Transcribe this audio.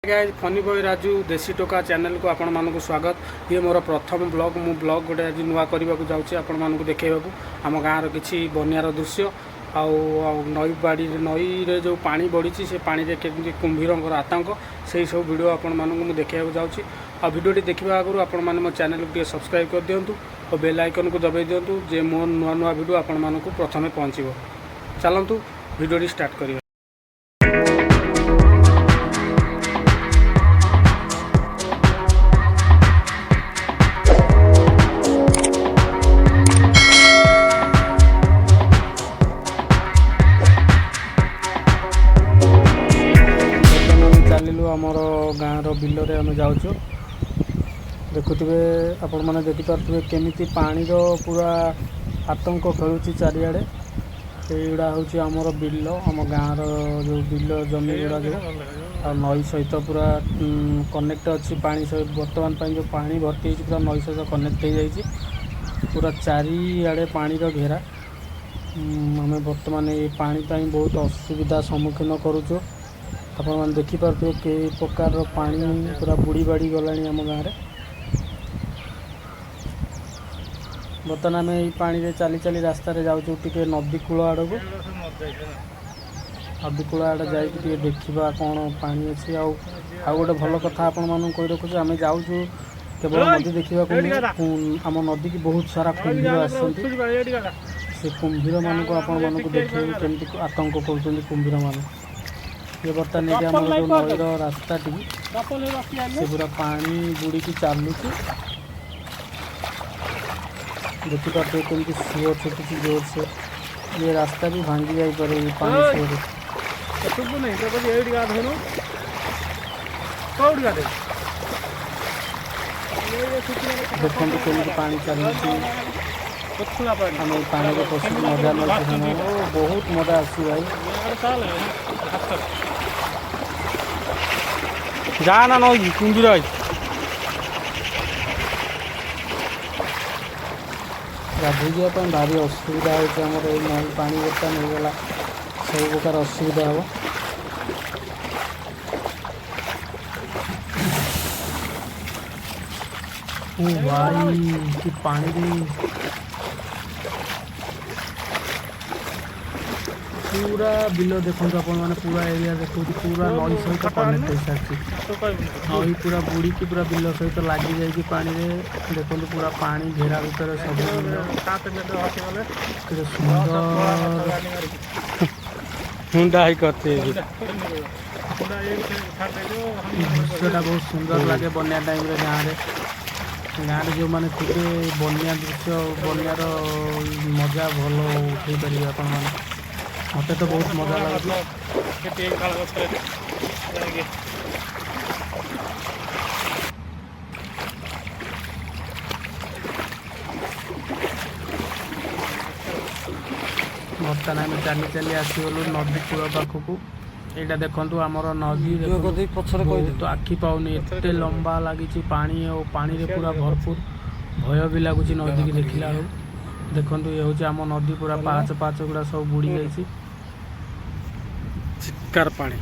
Guys funny boy Raju देसी टोका channel को आपण मानक स्वागत। ये मोर प्रथम ब्लॉग मु ब्लॉग गोटे आज नुआ करने जाऊँगी आपण मानक देखा आम गाँव किसी बनियार दृश्य नई बाड़ी नई रे जो पानी बढ़ी से पानी रे केमती कुंभीर आतंक से सब वीडियो आपण मानक देखा जाऊँगी। आ वीडियोटी देखा आगु आपण मैंने मो चैनल को सब्सक्राइब कर दिंतु और बेल आइकन को दबाई दिंतु जे मो नुआ नुआ वीडियो आपण मानक प्रथमे पहुँचो। चलतु वीडियोटी स्टार्ट करिया। आमर गाँव बिल आम जाऊँ देखुवे आपण मैंने देखिपे केमी पानी पूरा आतंक खेलुची चारिआडे। युवा हूँ आमर बिल आम गाँव जो बिल जमी गुड़ा जो नई सहित पूरा कनेक्ट अच्छी पानी सहित बर्तमान जो पानी भर्ती पूरा नई सहित कनेक्ट हो जाइए पूरा चारिआडे पानी घेरा। आम बर्तमान ये पानी बहुत असुविधा सम्मुखीन करुचु। आपण मैंने देखिपे कई प्रकार पानी पूरा बुड़ी बाड़ी गला आम गाँव में। बर्तमान आम ये पानी रे चली चली रास्ता रे जाऊँ टे नदी कूल आड़ को नदी कूल आड़ जा देखा कौन पानी अच्छी आ गोटे भल कथा आपण मानक कही रखुच आम जाऊँ केवल नदी देखा आम नदी की बहुत सारा कुंभीर आसते कुंभीर मानक आपण मानक देखे केमती आतंक कर कुंभीर मान। ये बर्तमान ये आम जो नईर रास्ता टी से पूरा पानी बुड़ी की चलुच देखिपे कमी सुअ छुटुची जोर से ये रास्ता भी भांगी जापे पानी देखते कमी पानी चलुची आम पानी को पशु मजा नहीं बहुत मजा आसी भाई जाना नई कुंभीर गाधे जावाई भारी असुविधा होम नई पानी बर्तमान होगा सब प्रकार असुविधा हम। भाई कि पानी पूरा बिल देखो अपन मैंने पूरा एरिया देखो पूरा नई सहित कनेक्ट हो सारी नई पूरा बुड़ी की पूरा बिल सहित लगी जाए पानी रे देखो पूरा पानी घेरा भितर सब सुंदर हुंडा ही करते दृश्यटा बहुत सुंदर लगे बन्या टाइम रे गाँव जो मैंने थे बन्या दृश्य बन्यार मजा भल उठे पारे आपण मैंने मत तो बहुत मजा लगे। बर्तमान आम चली चली आसगलु नदी कूल पाखक यहाँ देखु आमर नदी बहुत आखि पाऊनी एत लंबा लगी पानी और पानी रे पूरा भरपूर भय भी लगुच नदी की देखला देखु ये हूँ आम नदी पूरा पाँच पाँच गुड़ा सब बुड़ी जाइए चिक्कार पानी।